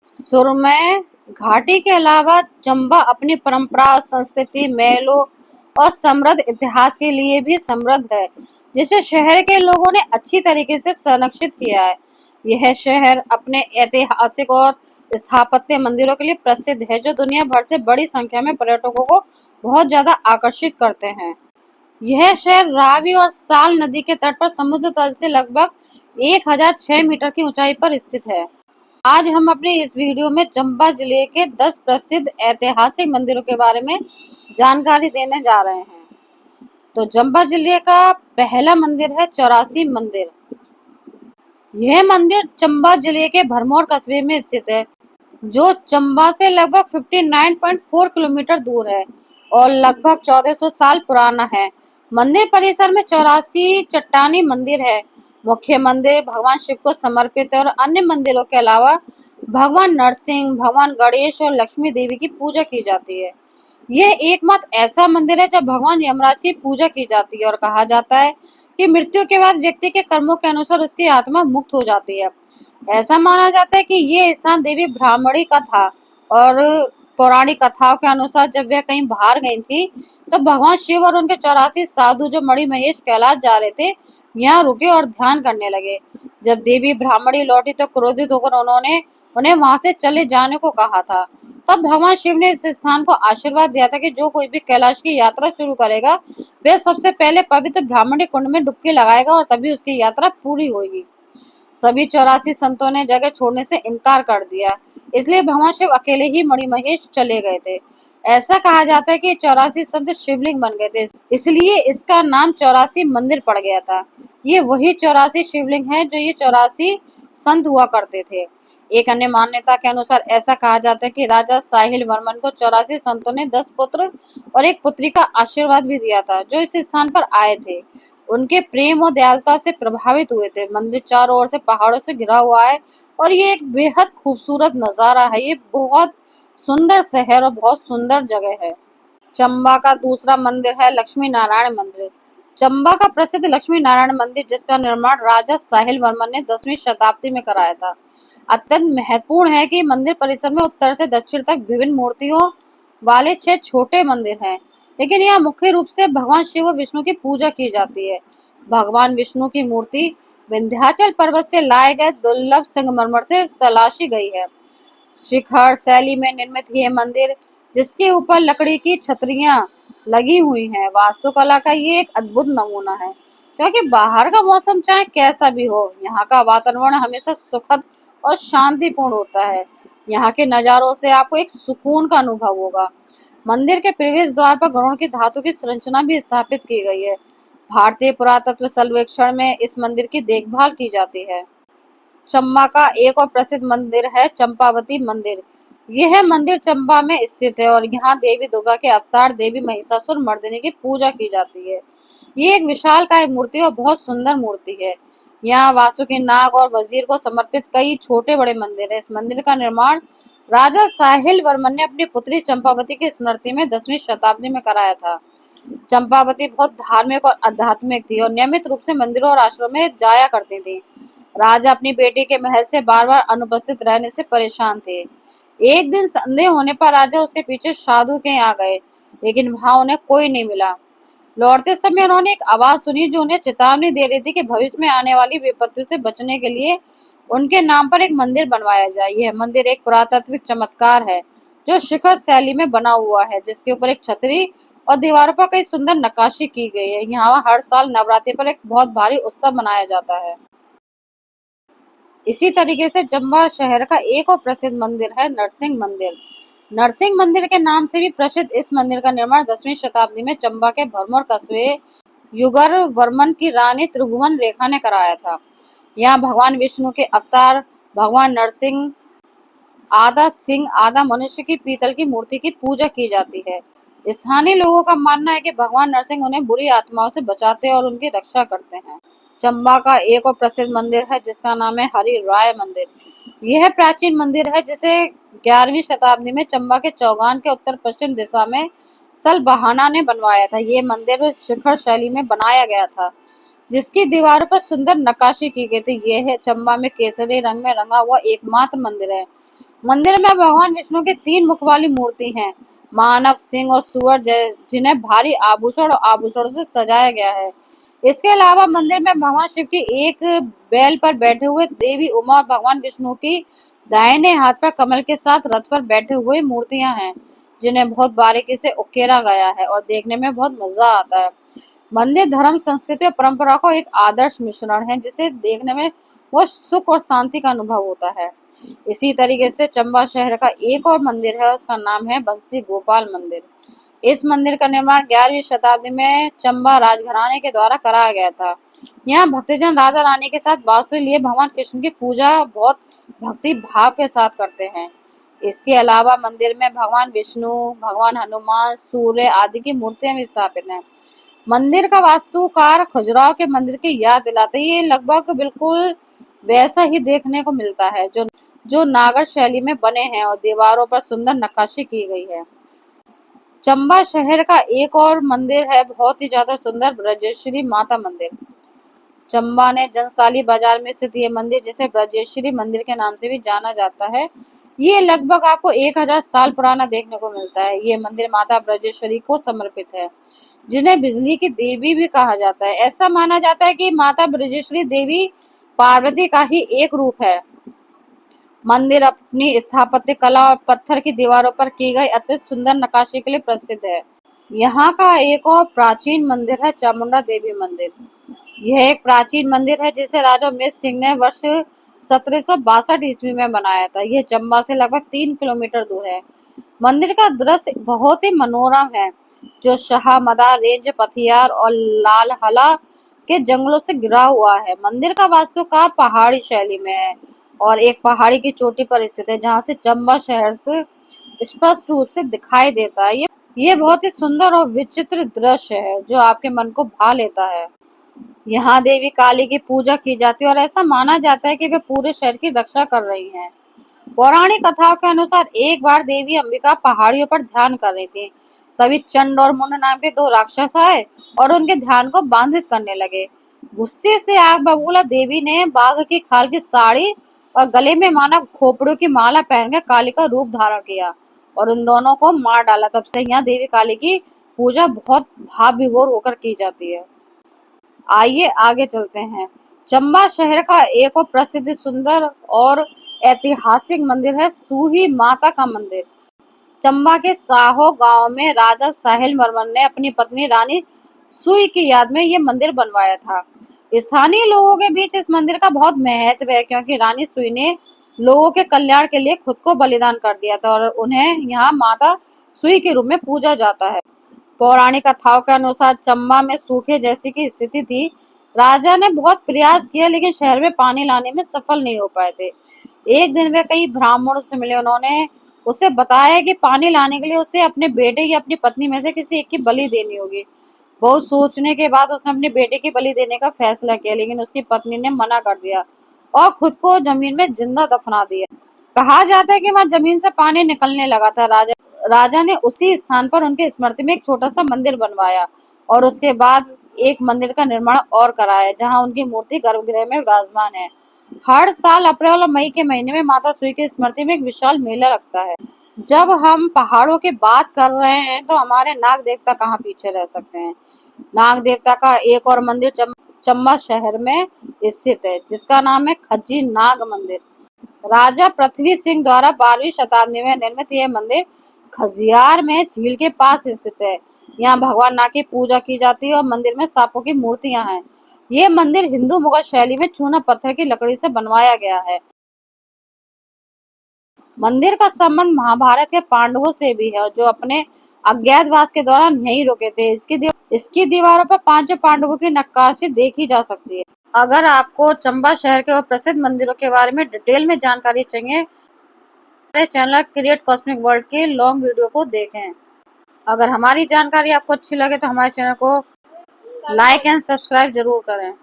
सुरमय घाटी के अलावा चंबा अपनी परंपरा, संस्कृति, मेलों और समृद्ध इतिहास के लिए भी समृद्ध है, जिसे शहर के लोगों ने अच्छी तरीके से संरक्षित किया है। यह शहर अपने ऐतिहासिक और स्थापत्य मंदिरों के लिए प्रसिद्ध है, जो दुनिया भर से बड़ी संख्या में पर्यटकों को बहुत ज्यादा आकर्षित करते हैं। यह शहर रावी और साल नदी के तट पर समुद्र तल से लगभग 1006 मीटर की ऊंचाई पर स्थित है। आज हम अपने इस वीडियो में चंबा जिले के 10 प्रसिद्ध ऐतिहासिक मंदिरों के बारे में जानकारी देने जा रहे हैं। तो चंबा जिले का पहला मंदिर है चौरासी मंदिर। यह मंदिर चंबा जिले के भरमौर कस्बे में स्थित है, जो चंबा से लगभग 59.4 किलोमीटर दूर है और लगभग 1400 साल पुराना है। मंदिर परिसर में 84 चट्टानी मंदिर है। मुख्य मंदिर भगवान शिव को समर्पित है और अन्य मंदिरों के अलावा भगवान नरसिंह, भगवान गणेश और लक्ष्मी देवी की पूजा की जाती है। यह एकमात्र ऐसा मंदिर है जब भगवान यमराज की पूजा की जाती है और कहा जाता है कि मृत्यु के बाद व्यक्ति के कर्मों के अनुसार उसकी आत्मा मुक्त हो जाती है। ऐसा माना जाता है कि ये स्थान देवी ब्राह्मणी का था और पौराणिक कथाओं के अनुसार जब वह कहीं बाहर गई थी, तो भगवान शिव और उनके 84 साधु जो मणि महेश कैलाश जा रहे थे, यहाँ रुके और ध्यान करने लगे। जब देवी ब्राह्मणी लौटी तो क्रोधित होकर उन्होंने उन्हें वहां से चले जाने को कहा था। तब भगवान शिव ने इस स्थान को आशीर्वाद दिया था कि जो कोई भी कैलाश की यात्रा शुरू करेगा, वह सबसे पहले पवित्र ब्राह्मणी कुंड में डुबकी लगाएगा और तभी उसकी यात्रा पूरी होगी। सभी 84 संतों ने जगह छोड़ने से इनकार कर दिया, इसलिए भगवान शिव अकेले ही मणिमहेश चले गए थे। ऐसा कहा जाता है कि 84 संत शिवलिंग बन गए थे, इसलिए इसका नाम 84 मंदिर पड़ गया था। ये वही 84 शिवलिंग है जो ये 84 संत हुआ करते थे। एक अन्य मान्यता के अनुसार ऐसा कहा जाता है कि राजा साहिल वर्मन को 84 संतों ने 10 पुत्र और एक पुत्री का आशीर्वाद भी दिया था, जो इस स्थान पर आए थे। उनके प्रेम और दयालुता से प्रभावित हुए थे। मंदिर चारों ओर से पहाड़ों से घिरा हुआ है और ये एक बेहद खूबसूरत नजारा है। ये बहुत सुंदर शहर और बहुत सुंदर जगह है। चंबा का दूसरा मंदिर है लक्ष्मी नारायण मंदिर। चंबा का प्रसिद्ध लक्ष्मी नारायण मंदिर, जिसका निर्माण राजा साहिल वर्मन ने 10वीं शताब्दी में कराया था, अत्यंत महत्वपूर्ण है कि मंदिर परिसर में उत्तर से दक्षिण तक विभिन्न मूर्तियों वाले 6 छोटे मंदिर हैं, लेकिन यहाँ मुख्य रूप से भगवान शिव और विष्णु की पूजा की जाती है। भगवान विष्णु की मूर्ति विंध्याचल पर्वत से लाए गए दुर्लभ संगमरमर से तलाशी गई है। शिखर शैली में निर्मित यह मंदिर, जिसके ऊपर लकड़ी की छतरियां लगी हुई हैं, वास्तुकला का ये एक अद्भुत नमूना है। क्योंकि बाहर का मौसम चाहे कैसा भी हो, यहाँ का वातावरण हमेशा सुखद और शांतिपूर्ण होता है। यहाँ के नज़ारों से आपको एक सुकून का अनुभव होगा। मंदिर के प्रवेश द्वार पर गरुड़ की धातु की संरचना भी स्थापित की गई है। भारतीय पुरातत्व सर्वेक्षण में इस मंदिर की देखभाल की जाती है। चंबा का एक और प्रसिद्ध मंदिर है चंपावती मंदिर। यह मंदिर चंबा में स्थित है और यहाँ देवी दुर्गा के अवतार देवी महिषासुर मर्दिनी की पूजा की जाती है। ये एक विशालकाय मूर्ति और बहुत सुंदर मूर्ति है। यहाँ वासुकी नाग और वजीर को समर्पित कई छोटे बड़े मंदिर है। इस मंदिर का निर्माण राजा साहिल वर्मन ने अपनी पुत्री चंपावती की स्मृति में 10वीं शताब्दी में कराया था। चंपावती बहुत धार्मिक और आध्यात्मिक थी और नियमित रूप से मंदिरों और आश्रमों में जाया करती थी। राजा अपनी बेटी के महल से बार बार अनुपस्थित रहने से परेशान थे। एक दिन संदेह होने पर राजा उसके पीछे साधु के यहाँ गए, लेकिन वहां उन्हें कोई नहीं मिला। लौटते समय उन्होंने एक आवाज सुनी जो उन्हें चेतावनी दे रही थी कि भविष्य में आने वाली विपत्तियों से बचने के लिए उनके नाम पर एक मंदिर बनवाया जाए। यह मंदिर एक पुरातात्विक चमत्कार है जो शिखर शैली में बना हुआ है, जिसके ऊपर एक छतरी और दीवारों पर कई सुंदर नक्काशी की गई है। यहाँ हर साल नवरात्रि पर एक बहुत भारी उत्सव मनाया जाता है। इसी तरीके से चंबा शहर का एक और प्रसिद्ध मंदिर है नरसिंह मंदिर। नरसिंह मंदिर के नाम से भी प्रसिद्ध इस मंदिर का निर्माण 10वीं शताब्दी में चंबा के भरमौर कस्बे युगर वर्मन की रानी त्रिभुवन रेखा ने कराया था। यहाँ भगवान विष्णु के अवतार भगवान नरसिंह आधा सिंह आधा मनुष्य की पीतल की मूर्ति की पूजा की जाती है। स्थानीय लोगों का मानना है कि भगवान नरसिंह उन्हें बुरी आत्माओं से बचाते और उनकी रक्षा करते हैं। चंबा का एक और प्रसिद्ध मंदिर है जिसका नाम है हरि राय मंदिर। यह प्राचीन मंदिर है जिसे 11वीं शताब्दी में चंबा के चौगान के उत्तर पश्चिम दिशा में सलबहाना ने बनवाया था। ये मंदिर शिखर शैली में बनाया गया था, जिसकी दीवारों पर सुंदर नक्काशी की गई थी। यह चंबा में केसरी रंग में रंगा हुआ एकमात्र मंदिर है। मंदिर में भगवान विष्णु की 3 मुख वाली मूर्ति हैं, मानव, सिंह और सूअर, जिन्हें भारी आभूषण और आभूषण से सजाया गया है। इसके अलावा मंदिर में भगवान शिव की एक बैल पर बैठे हुए देवी उमा और भगवान विष्णु की दाहिने हाथ पर कमल के साथ रथ पर बैठे हुए मूर्तियां हैं, जिन्हें बहुत बारीकी से उकेरा गया है और देखने में बहुत मजा आता है। मंदिर धर्म, संस्कृति और परंपरा का एक आदर्श मिश्रण है, जिसे देखने में बहुत सुख और शांति का अनुभव होता है। इसी तरीके से चंबा शहर का एक और मंदिर है, उसका नाम है बंसी गोपाल मंदिर। इस मंदिर का निर्माण 11वीं शताब्दी में चंबा राजघराने के द्वारा कराया गया था। यहाँ भक्तजन राधा रानी के साथ बांसुरी लिए भगवान कृष्ण की पूजा बहुत भक्ति भाव के साथ करते हैं। इसके अलावा मंदिर में भगवान विष्णु, भगवान हनुमान, सूर्य आदि की मूर्तियां भी स्थापित हैं। मंदिर का वास्तुकार खजुराहो के मंदिर की याद दिलाते हैं। ये लगभग बिल्कुल वैसा ही देखने को मिलता है जो नागर शैली में बने हैं और दीवारों पर सुंदर नक्काशी की गई है। चंबा शहर का एक और मंदिर है बहुत ही ज्यादा सुंदर, ब्रजेश्वरी माता मंदिर। चंबा ने जनसाली बाजार में स्थित ये मंदिर, जिसे ब्रजेश्वरी मंदिर के नाम से भी जाना जाता है, ये लगभग आपको 1000 साल पुराना देखने को मिलता है। ये मंदिर माता ब्रजेश्वरी को समर्पित है, जिन्हें बिजली की देवी भी कहा जाता है। ऐसा माना जाता है कि माता ब्रजेश्वरी देवी पार्वती का ही एक रूप है। मंदिर अपनी स्थापत्य कला और पत्थर की दीवारों पर की गई अति सुंदर नक्काशी के लिए प्रसिद्ध है। यहाँ का एक और प्राचीन मंदिर है चामुंडा देवी मंदिर। यह एक प्राचीन मंदिर है जिसे राजा उमेश सिंह ने वर्ष 1762 ईस्वी में बनाया था। यह चंबा से लगभग 3 किलोमीटर दूर है। मंदिर का दृश्य बहुत ही मनोरम है, जो शाह मदार रेंज, पथियार और लालहला के जंगलों से घिरा हुआ है। मंदिर का वास्तुकार पहाड़ी शैली में है और एक पहाड़ी की चोटी पर स्थित है, जहाँ से चंबा शहर से स्पष्ट रूप से दिखाई देता है। ये बहुत ही सुंदर और विचित्र दृश्य है जो आपके मन को भा लेता है। यहाँ देवी काली की पूजा की जाती है और ऐसा माना जाता है कि वे पूरे शहर की रक्षा कर रही हैं। पौराणिक कथाओं के अनुसार एक बार देवी अंबिका पहाड़ियों पर ध्यान कर रही थी। तभी चंड और मुंड नाम के 2 राक्षस आए और उनके ध्यान को बाधित करने लगे। गुस्से से आग बबूला देवी ने बाघ की खाल की साड़ी और गले में मानव खोपड़ियों की माला पहनकर काली का रूप धारण किया और उन दोनों को मार डाला। तब से यहाँ देवी काली की पूजा बहुत भाव विभोर होकर की जाती है। आइए आगे चलते हैं। चंबा शहर का एक और प्रसिद्ध, सुंदर और ऐतिहासिक मंदिर है सूही माता का मंदिर। चंबा के साहो गांव में राजा साहिल वर्मन ने अपनी पत्नी रानी सुई की याद में ये मंदिर बनवाया था। स्थानीय लोगों के बीच इस मंदिर का बहुत महत्व है, क्योंकि रानी सुई ने लोगों के कल्याण के लिए खुद को बलिदान कर दिया था और उन्हें यहाँ माता सुई के रूप में पूजा जाता है। पौराणिक कथाओं के अनुसार चंबा में सूखे जैसी की स्थिति थी। राजा ने बहुत प्रयास किया लेकिन शहर में पानी लाने में सफल नहीं हो पाए थे। एक दिन वे कई ब्राह्मणों से मिले। उन्होंने उसे बताया कि पानी लाने के लिए उसे अपने बेटे या अपनी पत्नी में से किसी एक की बलि देनी होगी। बहुत सोचने के बाद उसने अपने बेटे की बलि देने का फैसला किया, लेकिन उसकी पत्नी ने मना कर दिया और खुद को जमीन में जिंदा दफना दिया। कहा जाता है कि वहां जमीन से पानी निकलने लगा था। राजा ने उसी स्थान पर उनकी स्मृति में एक छोटा सा मंदिर बनवाया और उसके बाद एक मंदिर का निर्माण और कराया, जहां उनकी मूर्ति गर्भगृह में विराजमान है। हर साल अप्रैल और मई के महीने में माता सुई की स्मृति में एक विशाल मेला लगता है। जब हम पहाड़ों की बात कर रहे हैं तो हमारे नाग देवता कहाँ पीछे रह सकते हैं। नाग देवता का एक और मंदिर चंबा शहर में स्थित है, जिसका नाम है खज्जी नाग मंदिर। राजा पृथ्वी सिंह द्वारा 12वीं शताब्दी में निर्मित यह मंदिर खजियार में झील के पास स्थित है। यहाँ भगवान नाग की पूजा की जाती है और मंदिर में सांपों की मूर्तियां हैं। ये मंदिर हिंदू मुगल शैली में चूना पत्थर की लकड़ी से बनवाया गया है। मंदिर का संबंध महाभारत के पांडवों से भी है, जो अपने अज्ञातवास के दौरान यहीं रुके थे। इसकी दीवारों पर 5 पांडवों की नक्काशी देखी जा सकती है। अगर आपको चंबा शहर के और प्रसिद्ध मंदिरों के बारे में डिटेल में जानकारी चाहिए, हमारे चैनल क्रिएट कॉस्मिक वर्ल्ड के लॉन्ग वीडियो को देखें। अगर हमारी जानकारी आपको अच्छी लगे तो हमारे चैनल को लाइक एंड सब्सक्राइब जरूर करें।